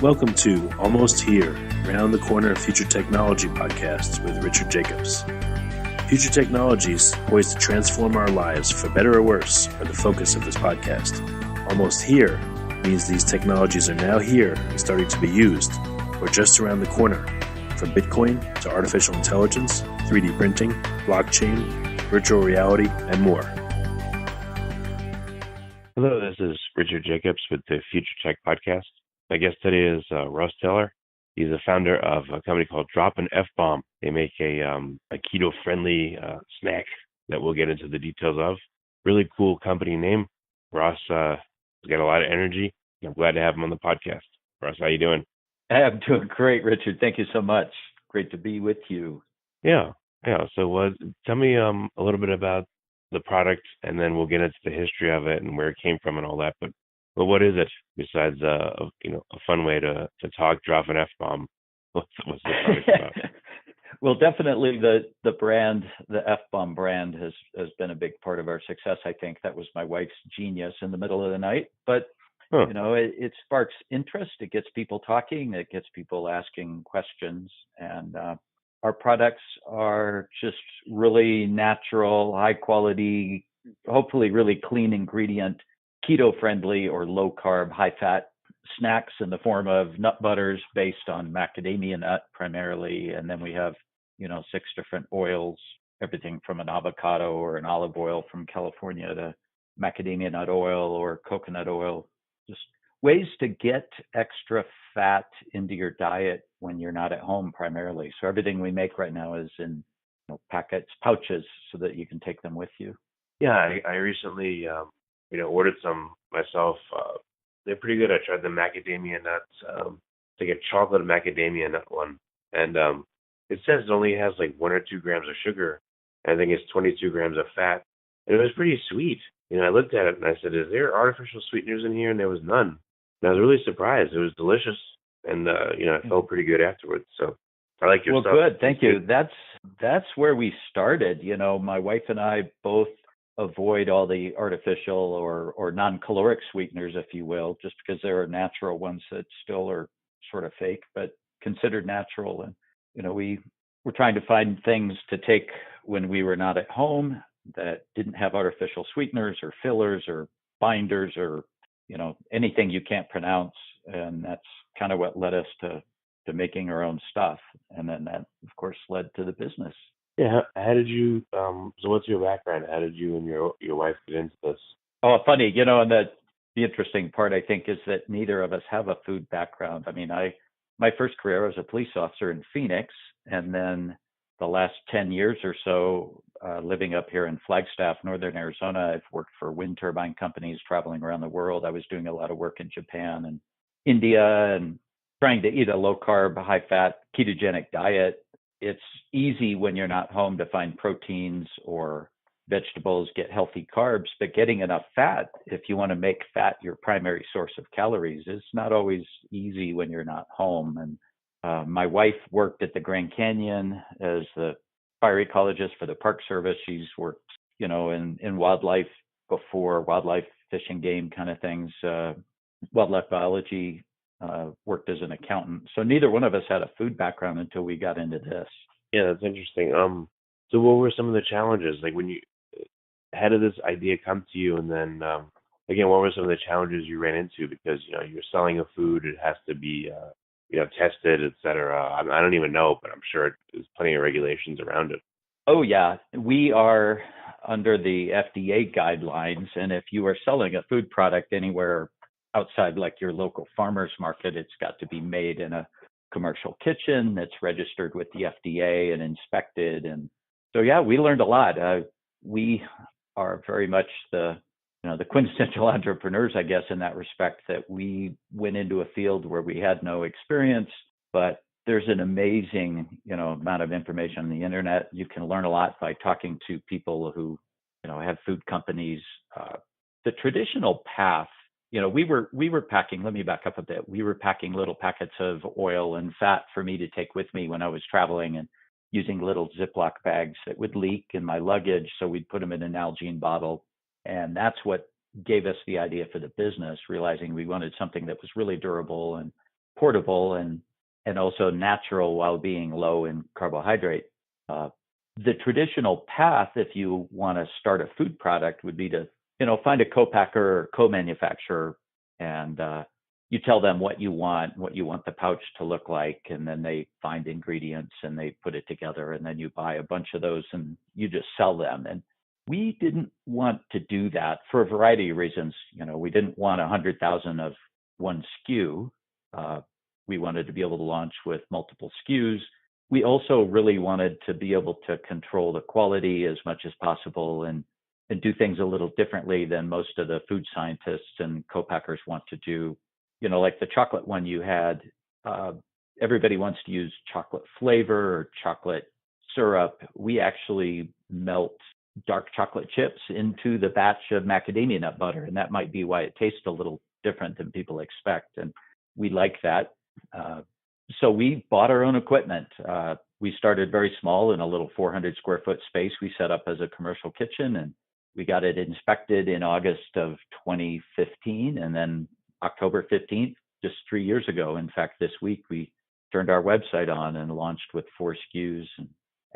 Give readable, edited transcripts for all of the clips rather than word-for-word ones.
Welcome to Almost Here, Round the Corner Future Technology podcast with Richard Jacobs. Future technologies poised to transform our lives for better or worse are the focus of this podcast. Almost here means these technologies are now here and starting to be used, or just around the corner, from Bitcoin to artificial intelligence, 3D printing, blockchain, virtual reality, and more. Hello, this is Richard Jacobs with the Future Tech Podcast. My guest today is Russ Taylor. He's the founder of a company called DropAnFBomb. They make a keto-friendly snack that we'll get into the details of. Really cool company name. Russ has got a lot of energy. I'm glad to have him on the podcast. Russ, how you doing? I'm doing great, Richard. Thank you so much. Great to be with you. Yeah. So tell me a little bit about the product, and then we'll get into the history of it and where it came from and all that. But what is it besides a fun way to talk? DropAnFBomb. What's the product about? Well, definitely the brand, the F-Bomb brand, has been a big part of our success. I think that was my wife's genius in the middle of the night. But it sparks interest. It gets people talking. It gets people asking questions. And our products are just really natural, high quality, hopefully really clean ingredient, keto-friendly or low-carb, high-fat snacks in the form of nut butters based on macadamia nut primarily. And then we have, 6 different oils, everything from an avocado or an olive oil from California to macadamia nut oil or coconut oil. Just ways to get extra fat into your diet when you're not at home primarily. So everything we make right now is in packets, pouches, so that you can take them with you. Yeah, I recently ordered some myself. They're pretty good. I tried the macadamia nuts, like a chocolate macadamia nut one. And it says it only has like 1 or 2 grams of sugar. I think it's 22 grams of fat. And it was pretty sweet. I looked at it and I said, is there artificial sweeteners in here? And there was none. And I was really surprised. It was delicious. And, it felt pretty good afterwards. So I like your stuff. Well, good. Thank you. That's where we started. My wife and I both avoid all the artificial or non-caloric sweeteners, if you will, just because there are natural ones that still are sort of fake, but considered natural. And, we were trying to find things to take when we were not at home that didn't have artificial sweeteners or fillers or binders or, anything you can't pronounce. And that's kind of what led us to making our own stuff. And then that, of course, led to the business. Yeah. How did you, so what's your background? How did you and your wife get into this? Oh, funny, and the interesting part, I think, is that neither of us have a food background. I mean, my first career was a police officer in Phoenix, and then the last 10 years or so, living up here in Flagstaff, Northern Arizona, I've worked for wind turbine companies traveling around the world. I was doing a lot of work in Japan and India and trying to eat a low-carb, high-fat, ketogenic diet. It's easy when you're not home to find proteins or vegetables, get healthy carbs, but getting enough fat, if you want to make fat your primary source of calories, is not always easy when you're not home. And my wife worked at the Grand Canyon as the fire ecologist for the Park Service. She's worked, in wildlife before, wildlife fishing game kind of things, wildlife biology, worked as an accountant. So neither one of us had a food background until we got into this. Yeah, that's interesting. So what were some of the challenges? Like how did this idea come to you? And then, again, what were some of the challenges you ran into? Because, you're selling a food, it has to be, tested, et cetera. I don't even know, but I'm sure there's plenty of regulations around it. Oh, yeah. We are under the FDA guidelines. And if you are selling a food product anywhere outside like your local farmer's market, it's got to be made in a commercial kitchen that's registered with the FDA and inspected. And so, yeah, we learned a lot. We are very much the quintessential entrepreneurs, I guess, in that respect, that we went into a field where we had no experience, but there's an amazing, amount of information on the internet. You can learn a lot by talking to people who, have food companies. The traditional path, we were packing, let me back up a bit. We were packing little packets of oil and fat for me to take with me when I was traveling and using little Ziploc bags that would leak in my luggage. So we'd put them in an Nalgene bottle. And that's what gave us the idea for the business, realizing we wanted something that was really durable and portable and also natural while being low in carbohydrate. The traditional path, if you want to start a food product, would be to, find a co-packer or co-manufacturer, and you tell them what you want the pouch to look like, and then they find ingredients and they put it together, and then you buy a bunch of those and you just sell them. And we didn't want to do that for a variety of reasons. We didn't want 100,000 of one SKU. We wanted to be able to launch with multiple SKUs. We also really wanted to be able to control the quality as much as possible and do things a little differently than most of the food scientists and co-packers want to do. Like the chocolate one you had, everybody wants to use chocolate flavor or chocolate syrup. We actually melt dark chocolate chips into the batch of macadamia nut butter, and that might be why it tastes a little different than people expect. And we like that. So we bought our own equipment. We started very small in a little 400 square foot space we set up as a commercial kitchen, and we got it inspected in August of 2015, and then October 15th, just 3 years ago. In fact, this week we turned our website on and launched with 4 SKUs,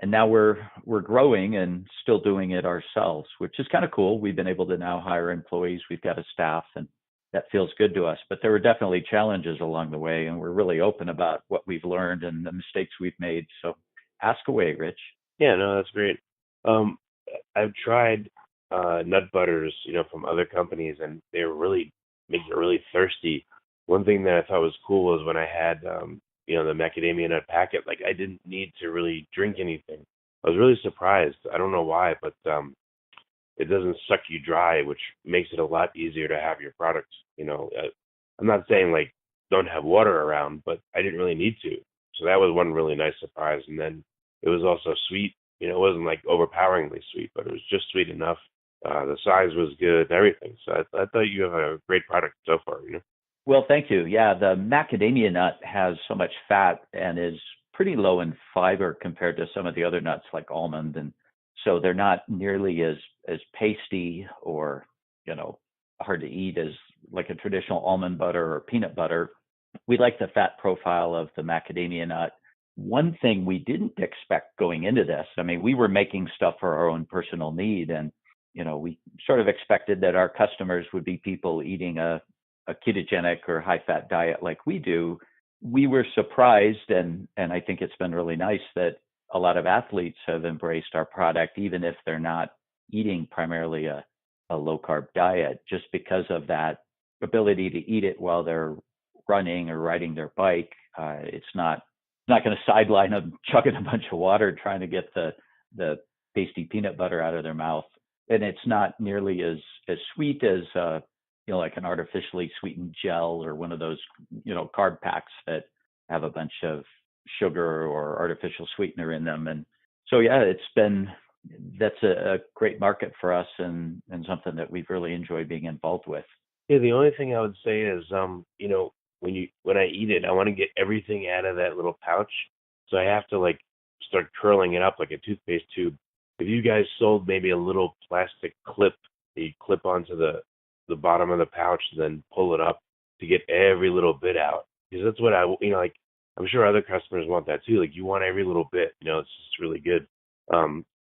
and now we're growing and still doing it ourselves, which is kind of cool. We've been able to now hire employees. We've got a staff, and that feels good to us. But there were definitely challenges along the way, and we're really open about what we've learned and the mistakes we've made. So ask away, Rich. Yeah, no, that's great. I've tried nut butters, from other companies, and they really make you really thirsty. One thing that I thought was cool was when I had, the macadamia nut packet, like I didn't need to really drink anything. I was really surprised. I don't know why, but it doesn't suck you dry, which makes it a lot easier to have your products. I'm not saying like don't have water around, but I didn't really need to. So that was one really nice surprise. And then it was also sweet. It wasn't like overpoweringly sweet, but it was just sweet enough. The size was good and everything. So I thought you have a great product so far. Well, thank you. Yeah, the macadamia nut has so much fat and is pretty low in fiber compared to some of the other nuts like almond, and so they're not nearly as pasty or hard to eat as like a traditional almond butter or peanut butter. We like the fat profile of the macadamia nut. One thing we didn't expect going into this, we were making stuff for our own personal need, and we sort of expected that our customers would be people eating a ketogenic or high-fat diet like we do. We were surprised, and I think it's been really nice that a lot of athletes have embraced our product, even if they're not eating primarily a low-carb diet, just because of that ability to eat it while they're running or riding their bike. It's not going to sideline them chugging a bunch of water trying to get the pasty peanut butter out of their mouth. And it's not nearly as sweet as like an artificially sweetened gel or one of those carb packs that have a bunch of sugar or artificial sweetener in them. And so yeah, that's a great market for us and something that we've really enjoyed being involved with. Yeah, the only thing I would say is when I eat it, I want to get everything out of that little pouch. So I have to like start curling it up like a toothpaste tube. If you guys sold maybe a little plastic clip that you clip onto the bottom of the pouch and then pull it up to get every little bit out, because that's what I'm sure other customers want that too. Like you want every little bit, it's just really good.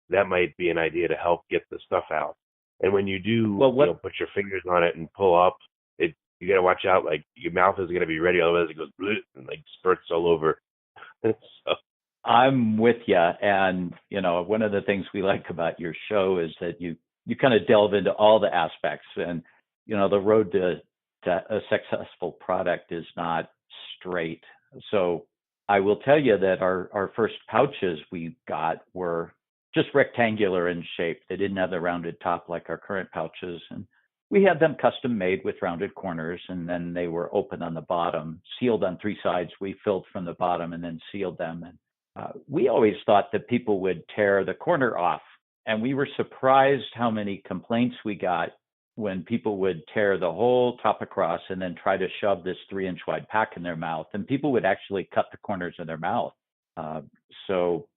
That might be an idea to help get the stuff out. And when you do, put your fingers on it and pull up, you got to watch out. Like your mouth is going to be ready, otherwise it goes and like spurts all over. So. I'm with you. And, one of the things we like about your show is that you kind of delve into all the aspects. And, the road to a successful product is not straight. So I will tell you that our first pouches we got were just rectangular in shape. They didn't have the rounded top like our current pouches. And we had them custom made with rounded corners, and then they were open on the bottom, sealed on 3 sides. We filled from the bottom and then sealed them. And we always thought that people would tear the corner off, and we were surprised how many complaints we got when people would tear the whole top across and then try to shove this 3-inch wide pack in their mouth, and people would actually cut the corners of their mouth. So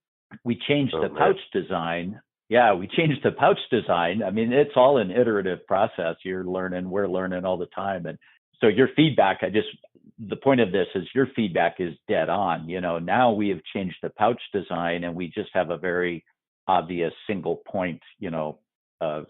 we changed the pouch design. Yeah, we changed the pouch design. It's all an iterative process. We're learning all the time. And so your feedback, the point of this is your feedback is dead on. Now we have changed the pouch design, and we just have a very obvious single point, of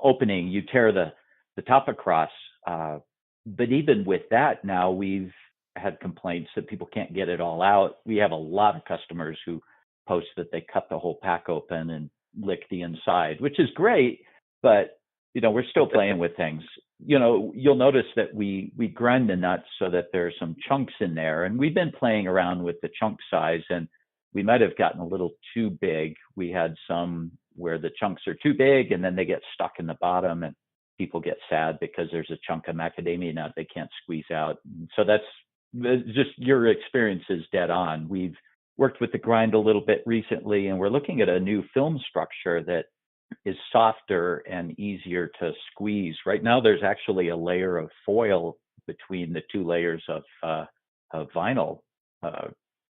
opening. You tear the top across, but even with that, now we've had complaints that people can't get it all out. We have a lot of customers who post that they cut the whole pack open and lick the inside, which is great, but we're still playing with things. You'll notice that we grind the nuts so that there's some chunks in there, and we've been playing around with the chunk size, and we might have gotten a little too big. We had some where the chunks are too big and then they get stuck in the bottom, and people get sad because there's a chunk of macadamia nut they can't squeeze out. So that's just, your experience is dead on. We've worked with the grind a little bit recently, and we're looking at a new film structure that is softer and easier to squeeze. Right now, there's actually a layer of foil between the two layers of vinyl.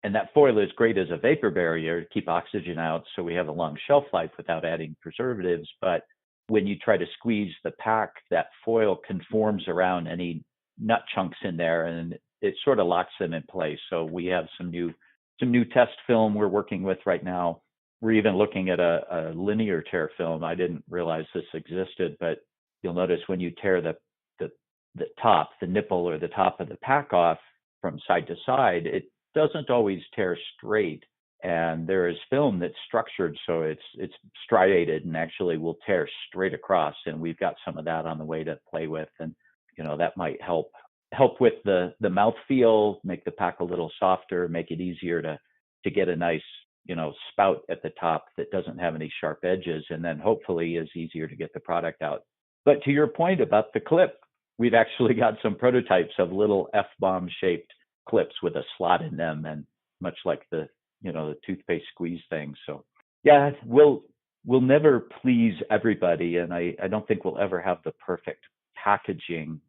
And that foil is great as a vapor barrier to keep oxygen out, so we have a long shelf life without adding preservatives. But when you try to squeeze the pack, that foil conforms around any nut chunks in there, and it sort of locks them in place. So we have some new test film we're working with right now. We're even looking at a linear tear film. I didn't realize this existed, but you'll notice when you tear the top, the nipple or the top of the pack off from side to side, it doesn't always tear straight. And there is film that's structured so it's striated and actually will tear straight across. And we've got some of that on the way to play with, and that might help with the mouthfeel, make the pack a little softer, make it easier to get a nice spout at the top that doesn't have any sharp edges, and then hopefully is easier to get the product out. But to your point about the clip, we've actually got some prototypes of little F-bomb shaped clips with a slot in them, and much like the toothpaste squeeze thing. So yeah, we'll never please everybody, and I don't think we'll ever have the perfect packaging,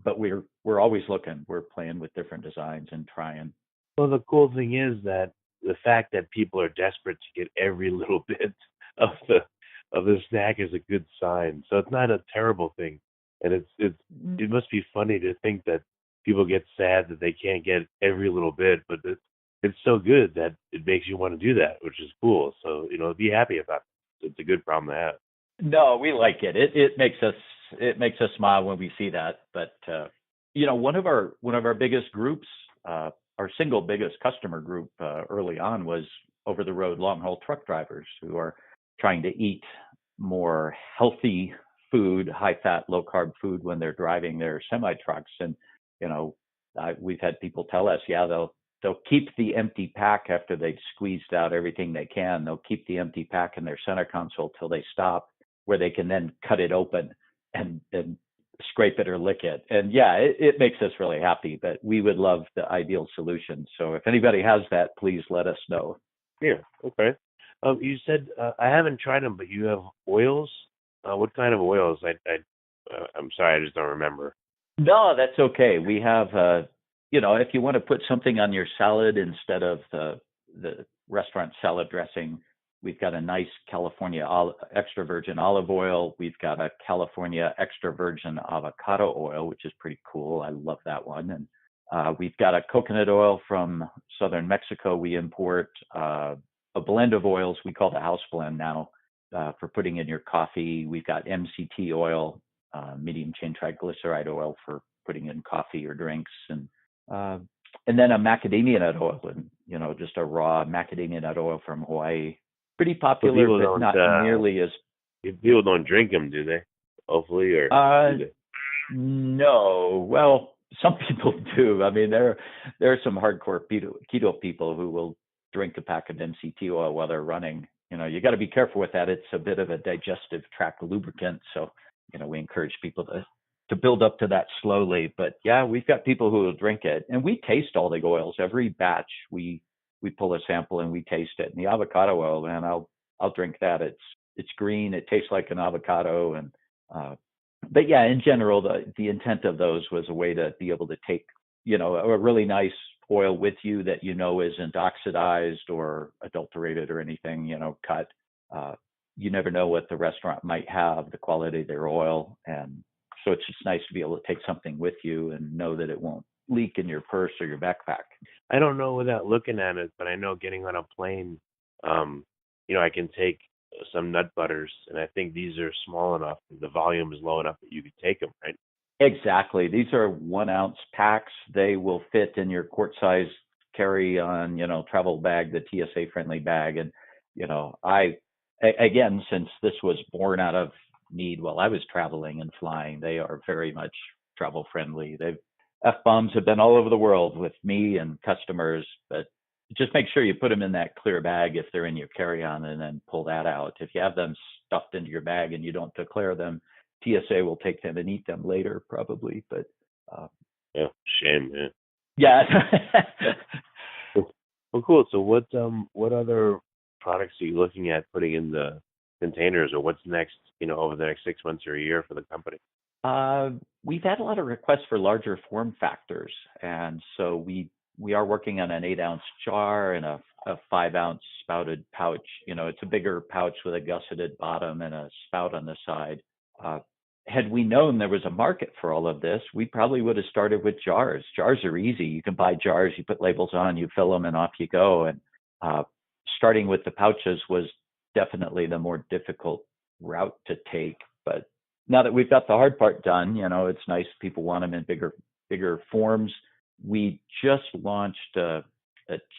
but we're always looking. We're playing with different designs and trying. Well, the cool thing is that the fact that people are desperate to get every little bit of the snack is a good sign. So it's not a terrible thing, and it must be funny to think that people get sad that they can't get every little bit, but it's so good that it makes you want to do that, which is cool. So be happy about it. It's a good problem to have. No, we like it. It makes us smile when we see that. But one of our biggest groups, our single biggest customer group early on was over the road long haul truck drivers who are trying to eat more healthy food, high fat, low carb food when they're driving their semi trucks. And we've had people tell us, yeah, they'll keep the empty pack after they've squeezed out everything they can. They'll keep the empty pack in their center console till they stop, where they can then cut it open and scrape it or lick it. And yeah, it makes us really happy, but we would love the ideal solution. So if anybody has that, please let us know. Yeah. Okay. You said I haven't tried them, but you have oils. What kind of oils? I'm sorry, I just don't remember. No, that's okay. We have, if you want to put something on your salad instead of the restaurant salad dressing, we've got a nice California extra virgin olive oil. We've got a California extra virgin avocado oil, which is pretty cool. I love that one. And we've got a coconut oil from southern Mexico. We import a blend of oils we call the house blend now for putting in your coffee. We've got MCT oil, medium chain triglyceride oil for putting in coffee or drinks, and then a macadamia nut oil, and just a raw macadamia nut oil from Hawaii. Pretty popular, but not nearly as. People don't drink them, do they? Hopefully, or do they? No. Well, some people do. I mean, there are some hardcore keto people who will drink a pack of MCT oil while they're running. You got to be careful with that. It's a bit of a digestive tract lubricant, so we encourage people to build up to that slowly. But yeah, we've got people who will drink it, and we taste all the oils. Every batch we pull a sample and we taste it. And the avocado oil, man, I'll drink that. It's green. It tastes like an avocado. And but yeah, in general, the intent of those was a way to be able to take a really nice oil with you that isn't oxidized or adulterated or anything. Cut. You never know what the restaurant might have, the quality of their oil, and so it's just nice to be able to take something with you and know that it won't leak in your purse or your backpack. I don't know without looking at it, but I know getting on a plane, um, I can take some nut butters, and I think these are small enough, the volume is low enough that you could take them, right? Exactly. These are 1 ounce packs. They will fit in your quart size carry on, travel bag, the TSA friendly bag. And, again, since this was born out of need while I was traveling and flying, they are very much travel friendly. F-bombs have been all over the world with me and customers, but just make sure you put them in that clear bag if they're in your carry-on and then pull that out. If you have them stuffed into your bag and you don't declare them, TSA will take them and eat them later, probably. But uh, Yeah, shame, yeah. yeah, Well, cool. So what other products are you looking at putting in the containers, or what's next, over the next 6 months or a year for the company? uh, we've had a lot of requests for larger form factors, and so we are working on an 8 ounce jar and a 5 ounce spouted pouch. It's a bigger pouch with a gusseted bottom and a spout on the side. Uh, had we known there was a market for all of this, we probably would have started with jars. Jars are easy. You can buy jars, you put labels on, you fill them, and off you go. And uh, starting with the pouches was definitely the more difficult route to take. But now that we've got the hard part done, it's nice people want them in bigger forms. We just launched a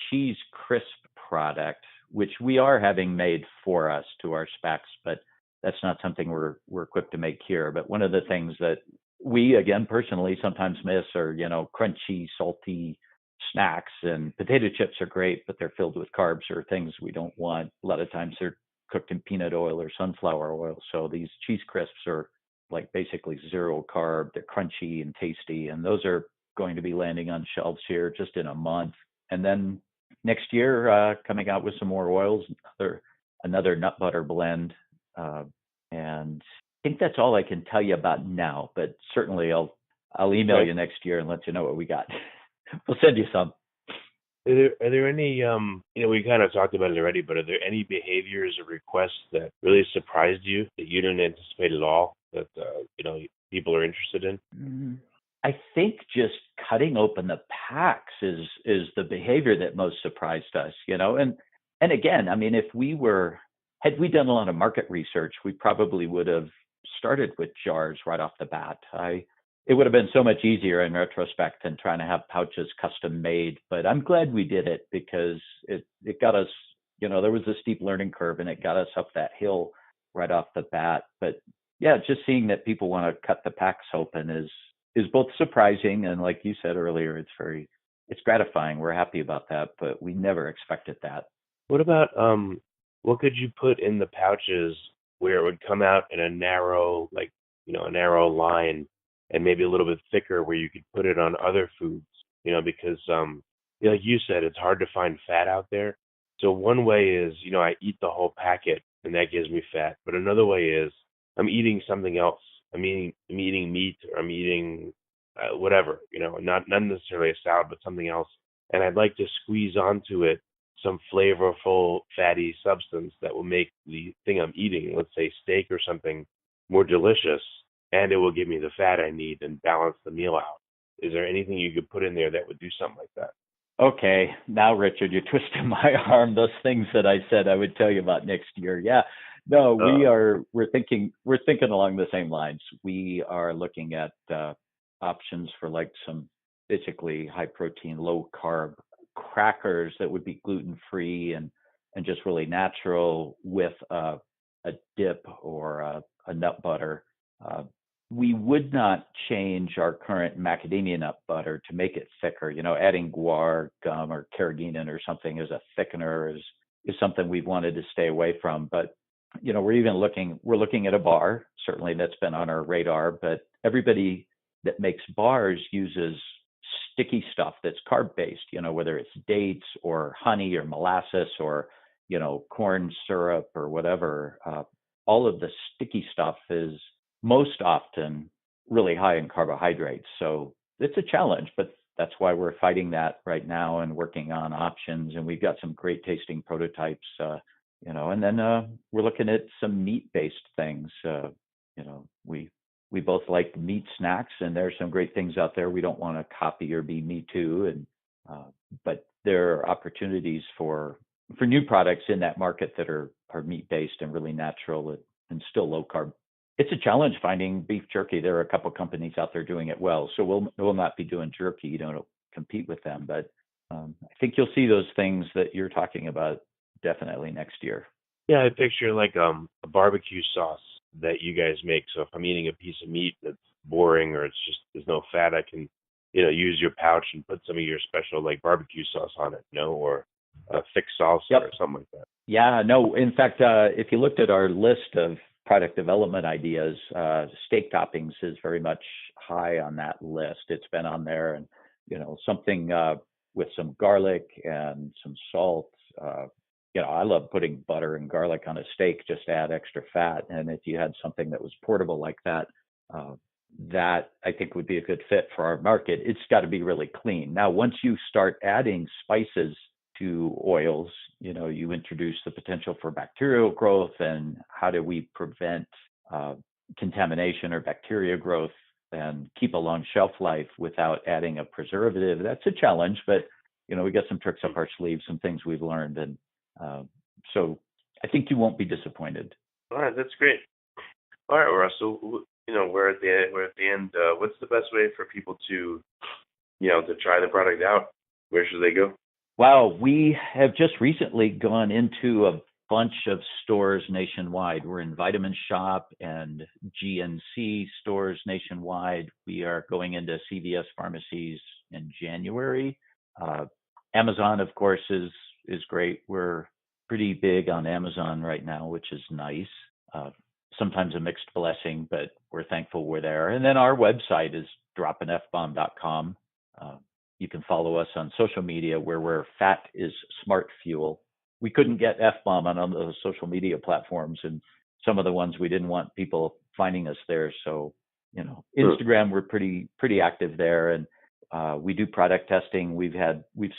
cheese crisp product, which we are having made for us to our specs, but that's not something we're equipped to make here. But one of the things that we, again, personally sometimes miss are, crunchy, salty snacks. And potato chips are great, but they're filled with carbs or things we don't want. A lot of times they're cooked in peanut oil or sunflower oil. So these cheese crisps are like basically zero carb. They're crunchy and tasty, and those are going to be landing on shelves here just in a month. And then next year, coming out with some more oils, another nut butter blend. And I think that's all I can tell you about now, but certainly I'll email Right. you next year and let you know what we got. We'll send you some. Are there any, we kind of talked about it already, but are there any behaviors or requests that really surprised you that you didn't anticipate at all that, people are interested in? I think just cutting open the packs is the behavior that most surprised us, and again, I mean, had we done a lot of market research, we probably would have started with jars right off the bat. It would have been so much easier in retrospect than trying to have pouches custom made, but I'm glad we did it because it got us, there was a steep learning curve and it got us up that hill right off the bat. But yeah, just seeing that people want to cut the packs open is both surprising and, like you said earlier, it's gratifying. We're happy about that, but we never expected that. What about, what could you put in the pouches where it would come out in a narrow, like, a narrow line, and maybe a little bit thicker where you could put it on other foods, because, like you said, it's hard to find fat out there. So one way is, I eat the whole packet and that gives me fat. But another way is I'm eating something else. I'm eating meat, or I'm eating whatever, not necessarily a salad, but something else. And I'd like to squeeze onto it some flavorful fatty substance that will make the thing I'm eating, let's say steak or something, more delicious, and it will give me the fat I need and balance the meal out. Is there anything you could put in there that would do something like that? Okay, now Richard, you're twisting my arm. Those things that I said I would tell you about next year. Yeah, no, Uh, we're thinking along the same lines. We are looking at options for like some basically high protein, low carb crackers that would be gluten free and just really natural with a dip or a nut butter. Uh, we would not change our current macadamia nut butter to make it thicker. Adding guar gum or carrageenan or something as a thickener is something we've wanted to stay away from. But we're looking at a bar. Certainly that's been on our radar. But everybody that makes bars uses sticky stuff that's carb based. Whether it's dates or honey or molasses or corn syrup or whatever. All of the sticky stuff is most often really high in carbohydrates. So it's a challenge, but that's why we're fighting that right now and working on options. And we've got some great tasting prototypes, and then we're looking at some meat based things. We we both like meat snacks, and there's some great things out there. We don't want to copy or be me too, but there are opportunities for new products in that market that are meat based and really natural and still low carb. It's a challenge finding beef jerky. There are a couple companies out there doing it well, so we'll not be doing jerky. You don't compete with them, but I think you'll see those things that you're talking about definitely next year. Yeah, I picture like a barbecue sauce that you guys make. So if I'm eating a piece of meat that's boring or it's just there's no fat, I can use your pouch and put some of your special like barbecue sauce on it, or a thick salsa or something like that. Yeah, no. In fact, if you looked at our list of product development ideas, steak toppings is very much high on that list. It's been on there, and something with some garlic and some salt. I love putting butter and garlic on a steak just to add extra fat. And if you had something that was portable like that, that I think would be a good fit for our market. It's got to be really clean. Now, once you start adding spices to oils, you introduce the potential for bacterial growth, and how do we prevent contamination or bacteria growth and keep a long shelf life without adding a preservative? That's a challenge, but we got some tricks up our sleeves, some things we've learned, and so I think you won't be disappointed. All right, that's great. All right, Russell, we're at the end. What's the best way for people to try the product out? Where should they go? Wow, we have just recently gone into a bunch of stores nationwide. We're in Vitamin Shop and GNC stores nationwide. We are going into CVS pharmacies in January. Amazon, of course, is great. We're pretty big on Amazon right now, which is nice. Sometimes a mixed blessing, but we're thankful we're there. And then our website is DropAnFBomb.com. You can follow us on social media where we're Fat is Smart Fuel. We couldn't get F-bomb on those social media platforms, and some of the ones we didn't want people finding us there. So, Instagram, we're pretty active there, and we do product testing. We've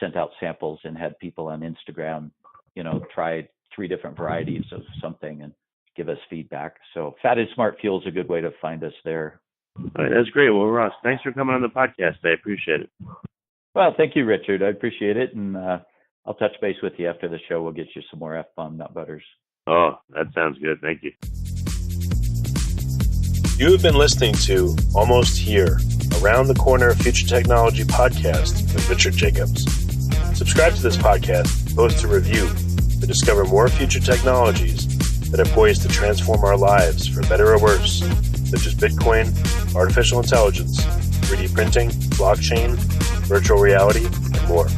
sent out samples and had people on Instagram, try 3 different varieties of something and give us feedback. So Fat is Smart Fuel is a good way to find us there. All right, that's great. Well, Ross, thanks for coming on the podcast. I appreciate it. Well, thank you, Richard. I appreciate it. And I'll touch base with you after the show. We'll get you some more F-bomb nut butters. Oh, that sounds good. Thank you. You have been listening to Almost Here, Around the Corner Future Technology podcast with Richard Jacobs. Subscribe to this podcast, post a review to discover more future technologies that are poised to transform our lives for better or worse, such as Bitcoin, artificial intelligence, 3D printing, blockchain, virtual reality, and more.